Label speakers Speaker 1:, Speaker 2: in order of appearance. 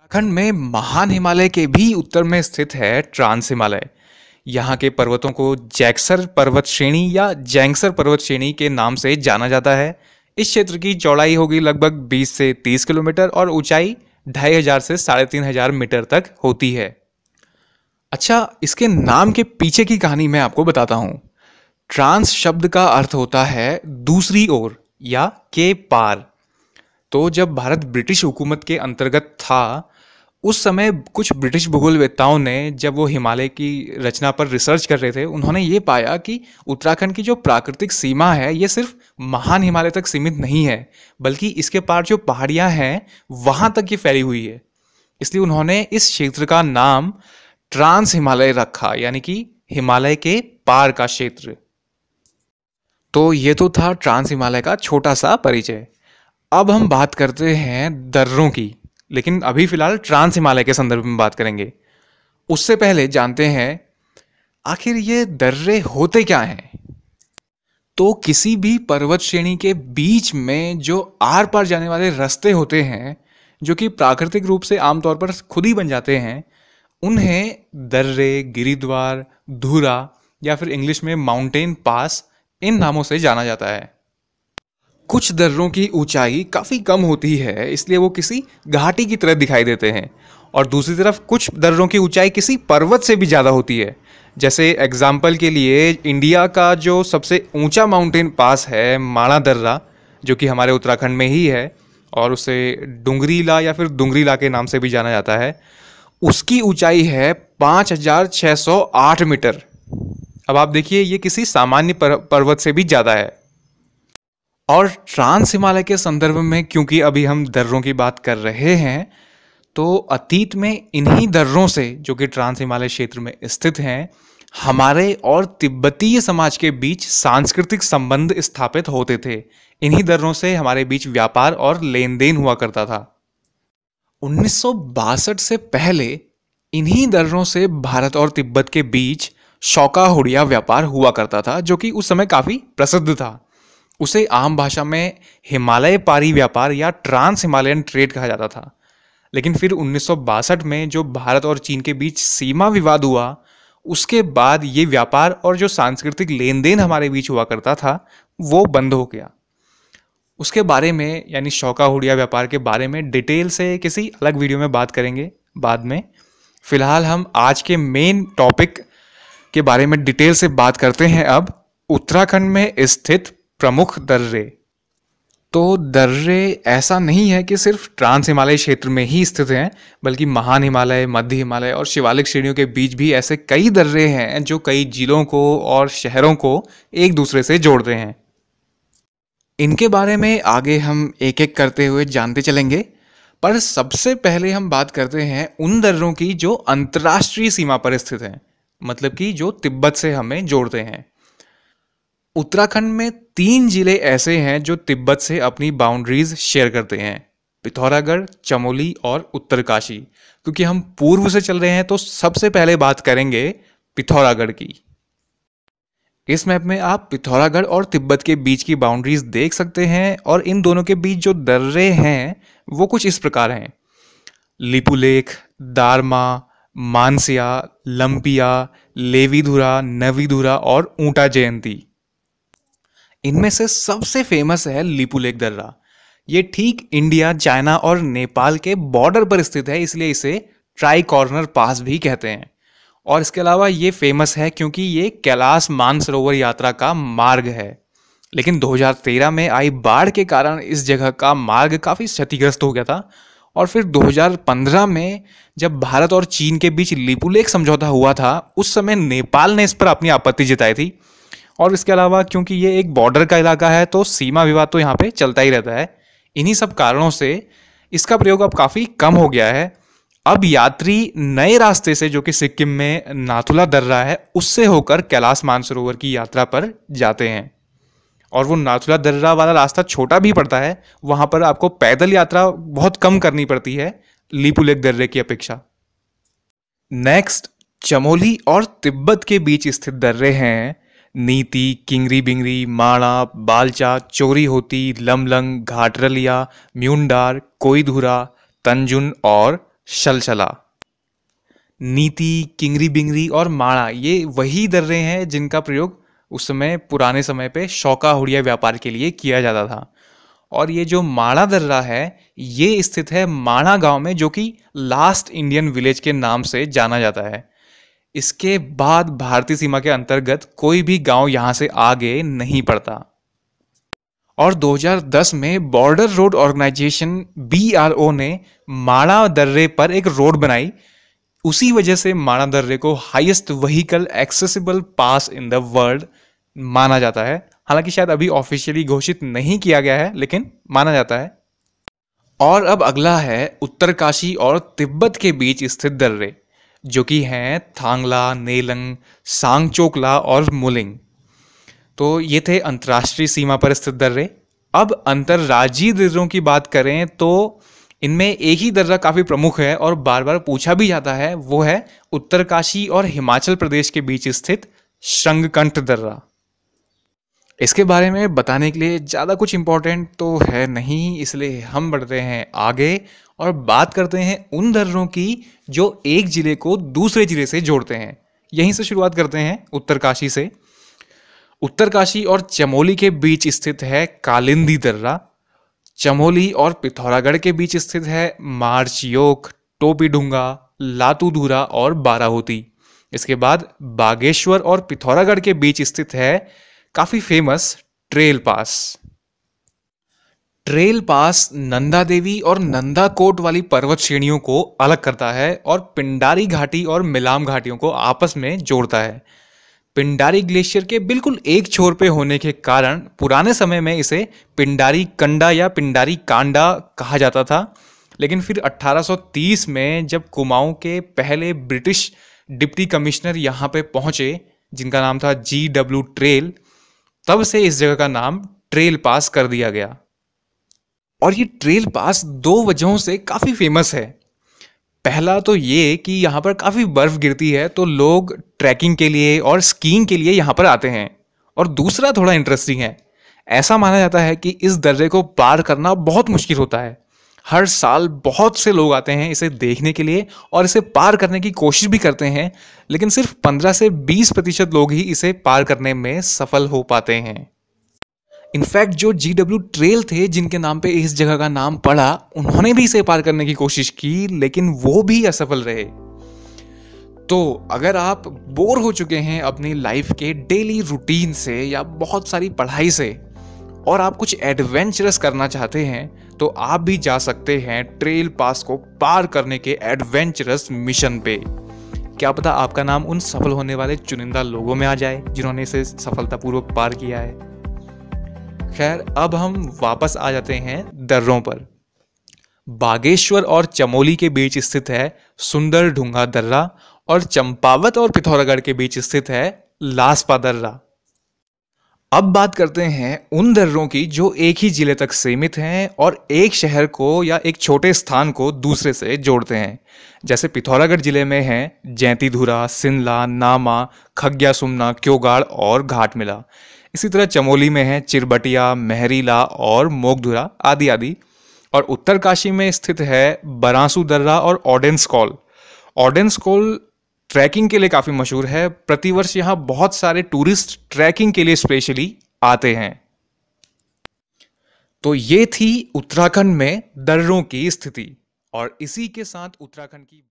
Speaker 1: उत्तराखंड में महान हिमालय के भी उत्तर में स्थित है ट्रांस हिमालय। यहाँ के पर्वतों को जैक्सर पर्वत श्रेणी या जैंगसर पर्वत श्रेणी के नाम से जाना जाता है। इस क्षेत्र की चौड़ाई होगी लगभग 20 से 30 किलोमीटर और ऊंचाई 2500 से 3500 मीटर तक होती है। अच्छा, इसके नाम के पीछे की कहानी मैं आपको बताता हूँ। ट्रांस शब्द का अर्थ होता है दूसरी ओर या के पार। तो जब भारत ब्रिटिश हुकूमत के अंतर्गत था, उस समय कुछ ब्रिटिश भूगोलवेत्ताओं ने जब वो हिमालय की रचना पर रिसर्च कर रहे थे, उन्होंने ये पाया कि उत्तराखंड की जो प्राकृतिक सीमा है ये सिर्फ महान हिमालय तक सीमित नहीं है, बल्कि इसके पार जो पहाड़ियाँ हैं वहाँ तक ये फैली हुई है। इसलिए उन्होंने इस क्षेत्र का नाम ट्रांस हिमालय रखा, यानी कि हिमालय के पार का क्षेत्र। तो ये तो था ट्रांस हिमालय का छोटा सा परिचय। अब हम बात करते हैं दर्रों की, लेकिन अभी फिलहाल ट्रांस हिमालय के संदर्भ में बात करेंगे। उससे पहले जानते हैं आखिर ये दर्रे होते क्या हैं। तो किसी भी पर्वत श्रेणी के बीच में जो आर पार जाने वाले रास्ते होते हैं, जो कि प्राकृतिक रूप से आमतौर पर खुद ही बन जाते हैं, उन्हें दर्रे, गिरिद्वार, धुरा या फिर इंग्लिश में माउंटेन पास, इन नामों से जाना जाता है। कुछ दर्रों की ऊंचाई काफ़ी कम होती है, इसलिए वो किसी घाटी की तरह दिखाई देते हैं, और दूसरी तरफ कुछ दर्रों की ऊंचाई किसी पर्वत से भी ज़्यादा होती है। जैसे एग्जाम्पल के लिए इंडिया का जो सबसे ऊंचा माउंटेन पास है माणा दर्रा, जो कि हमारे उत्तराखंड में ही है और उसे डुंगरीला या फिर डुंगरीला के नाम से भी जाना जाता है, उसकी ऊंचाई है 5608 मीटर। अब आप देखिए, ये किसी सामान्य पर्वत से भी ज़्यादा है। और ट्रांस हिमालय के संदर्भ में क्योंकि अभी हम दर्रों की बात कर रहे हैं, तो अतीत में इन्हीं दर्रों से, जो कि ट्रांस हिमालय क्षेत्र में स्थित हैं, हमारे और तिब्बतीय समाज के बीच सांस्कृतिक संबंध स्थापित होते थे। इन्हीं दर्रों से हमारे बीच व्यापार और लेन देन हुआ करता था। 1962 से पहले इन्हीं दर्रों से भारत और तिब्बत के बीच शौका-हुड़िया व्यापार हुआ करता था, जो कि उस समय काफ़ी प्रसिद्ध था। उसे आम भाषा में हिमालय पारी व्यापार या ट्रांस हिमालयन ट्रेड कहा जाता था। लेकिन फिर 1962 में जो भारत और चीन के बीच सीमा विवाद हुआ, उसके बाद ये व्यापार और जो सांस्कृतिक लेन देन हमारे बीच हुआ करता था, वो बंद हो गया। उसके बारे में, यानी शौका हुड़िया व्यापार के बारे में डिटेल से किसी अलग वीडियो में बात करेंगे बाद में। फिलहाल हम आज के मेन टॉपिक के बारे में डिटेल से बात करते हैं। अब उत्तराखंड में स्थित प्रमुख दर्रे। तो दर्रे ऐसा नहीं है कि सिर्फ ट्रांस हिमालय क्षेत्र में ही स्थित हैं, बल्कि महान हिमालय, मध्य हिमालय और शिवालिक श्रेणियों के बीच भी ऐसे कई दर्रे हैं जो कई जिलों को और शहरों को एक दूसरे से जोड़ते हैं। इनके बारे में आगे हम एक एक करते हुए जानते चलेंगे, पर सबसे पहले हम बात करते हैं उन दर्रों की जो अंतर्राष्ट्रीय सीमा पर स्थित हैं, मतलब कि जो तिब्बत से हमें जोड़ते हैं। उत्तराखंड में 3 जिले ऐसे हैं जो तिब्बत से अपनी बाउंड्रीज शेयर करते हैं: पिथौरागढ़, चमोली और उत्तरकाशी। क्योंकि हम पूर्व से चल रहे हैं, तो सबसे पहले बात करेंगे पिथौरागढ़ की। इस मैप में आप पिथौरागढ़ और तिब्बत के बीच की बाउंड्रीज देख सकते हैं, और इन दोनों के बीच जो दर्रे हैं वो कुछ इस प्रकार हैं: लिपुलेख, दारमा, मानसिया, लंपिया, लेवीधुरा, नवीधुरा और ऊंटा जयंती। इनमें से सबसे फेमस है लिपुलेख दर्रा। ये ठीक इंडिया, चाइना और नेपाल के बॉर्डर पर स्थित है, इसलिए इसे ट्राई कॉर्नर पास भी कहते हैं। और इसके अलावा ये फेमस है क्योंकि ये कैलाश मानसरोवर यात्रा का मार्ग है। लेकिन 2013 में आई बाढ़ के कारण इस जगह का मार्ग काफ़ी क्षतिग्रस्त हो गया था, और फिर 2015 में जब भारत और चीन के बीच लिपुलेख समझौता हुआ था, उस समय नेपाल ने इस पर अपनी आपत्ति जताई थी। और इसके अलावा क्योंकि ये एक बॉर्डर का इलाका है, तो सीमा विवाद तो यहाँ पे चलता ही रहता है। इन्हीं सब कारणों से इसका प्रयोग अब काफ़ी कम हो गया है। अब यात्री नए रास्ते से, जो कि सिक्किम में नाथुला दर्रा है, उससे होकर कैलाश मानसरोवर की यात्रा पर जाते हैं। और वो नाथुला दर्रा वाला रास्ता छोटा भी पड़ता है, वहाँ पर आपको पैदल यात्रा बहुत कम करनी पड़ती है लिपुलेख दर्रे की अपेक्षा। नेक्स्ट, चमोली और तिब्बत के बीच स्थित दर्रे हैं नीति, किंगरी बिंगरी, माणा, बालचा, चोरी होती, लमलंग, घाटरलिया, म्यूंडार, कोईधुरा, तंजुन और शलशला। नीति, किंगरी बिंगरी और माणा ये वही दर्रे हैं जिनका प्रयोग उस समय पुराने समय पे शौका हुड़िया व्यापार के लिए किया जाता था। और ये जो माणा दर्रा है ये स्थित है माणा गांव में, जो कि लास्ट इंडियन विलेज के नाम से जाना जाता है। इसके बाद भारतीय सीमा के अंतर्गत कोई भी गांव यहां से आगे नहीं पड़ता। और 2010 में बॉर्डर रोड ऑर्गेनाइजेशन BRO ने माणा दर्रे पर एक रोड बनाई। उसी वजह से माणा दर्रे को highest vehicle accessible pass in the world माना जाता है। हालांकि शायद अभी ऑफिशियली घोषित नहीं किया गया है, लेकिन माना जाता है। और अब अगला है उत्तरकाशी और तिब्बत के बीच स्थित दर्रे, जो कि हैं थांगला, नेलंग, सांगचोकला और मुलिंग। तो ये थे अंतर्राष्ट्रीय सीमा पर स्थित दर्रे। अब अंतर्राज्यीय दर्रों की बात करें तो इनमें एक ही दर्रा काफ़ी प्रमुख है और बार बार पूछा भी जाता है, वो है उत्तरकाशी और हिमाचल प्रदेश के बीच स्थित श्रृंगकंठ दर्रा। इसके बारे में बताने के लिए ज़्यादा कुछ इम्पोर्टेंट तो है नहीं, इसलिए हम बढ़ते हैं आगे और बात करते हैं उन दर्रों की जो एक जिले को दूसरे जिले से जोड़ते हैं। यहीं से शुरुआत करते हैं, उत्तरकाशी से। उत्तरकाशी और चमोली के बीच स्थित है कालिंदी दर्रा। चमोली और पिथौरागढ़ के बीच स्थित है मार्चयोक, टोपीडुंगा, लातूधुरा और बाराहोती। इसके बाद बागेश्वर और पिथौरागढ़ के बीच स्थित है काफी फेमस ट्रेल पास। ट्रेल पास नंदा देवी और नंदा कोट वाली पर्वत श्रेणियों को अलग करता है और पिंडारी घाटी और मिलाम घाटियों को आपस में जोड़ता है। पिंडारी ग्लेशियर के बिल्कुल एक छोर पे होने के कारण पुराने समय में इसे पिंडारी कंडा या पिंडारी कांडा कहा जाता था। लेकिन फिर 1830 में जब कुमाऊं के पहले ब्रिटिश डिप्टी कमिश्नर यहाँ पे पहुंचे, जिनका नाम था GW ट्रेल, तब से इस जगह का नाम ट्रेल पास कर दिया गया। और ये ट्रेल पास दो वजहों से काफ़ी फेमस है। पहला तो ये कि यहाँ पर काफ़ी बर्फ़ गिरती है, तो लोग ट्रैकिंग के लिए और स्कीइंग के लिए यहाँ पर आते हैं। और दूसरा थोड़ा इंटरेस्टिंग है, ऐसा माना जाता है कि इस दर्रे को पार करना बहुत मुश्किल होता है। हर साल बहुत से लोग आते हैं इसे देखने के लिए और इसे पार करने की कोशिश भी करते हैं, लेकिन सिर्फ 15 से 20% लोग ही इसे पार करने में सफल हो पाते हैं। इनफैक्ट जो GW ट्रेल थे जिनके नाम पे इस जगह का नाम पड़ा, उन्होंने भी इसे पार करने की कोशिश की, लेकिन वो भी असफल रहे। तो अगर आप बोर हो चुके हैं अपनी लाइफ के डेली रूटीन से या बहुत सारी पढ़ाई से और आप कुछ एडवेंचरस करना चाहते हैं, तो आप भी जा सकते हैं ट्रेल पास को पार करने के एडवेंचरस मिशन पे। क्या पता आपका नाम उन सफल होने वाले चुनिंदा लोगों में आ जाए जिन्होंने इसे सफलतापूर्वक पार किया है। खैर, अब हम वापस आ जाते हैं दर्रों पर। बागेश्वर और चमोली के बीच स्थित है सुंदर ढूंगा दर्रा और चंपावत और पिथौरागढ़ के बीच स्थित है लासपा दर्रा। अब बात करते हैं उन दर्रों की जो एक ही जिले तक सीमित हैं और एक शहर को या एक छोटे स्थान को दूसरे से जोड़ते हैं। जैसे पिथौरागढ़ जिले में हैं जैंतीधुरा, सिनला, नामा, खग्या सुमना, क्योगाड़ और घाटमिला। इसी तरह चमोली में है चिरबटिया, महरीला और मोगधुरा आदि आदि। और उत्तरकाशी में स्थित है बरासू दर्रा और ऑडेंसकॉल। ऑडेंसकॉल ट्रैकिंग के लिए काफ़ी मशहूर है। प्रतिवर्ष यहाँ बहुत सारे टूरिस्ट ट्रैकिंग के लिए स्पेशली आते हैं। तो ये थी उत्तराखंड में दर्रों की स्थिति, और इसी के साथ उत्तराखंड की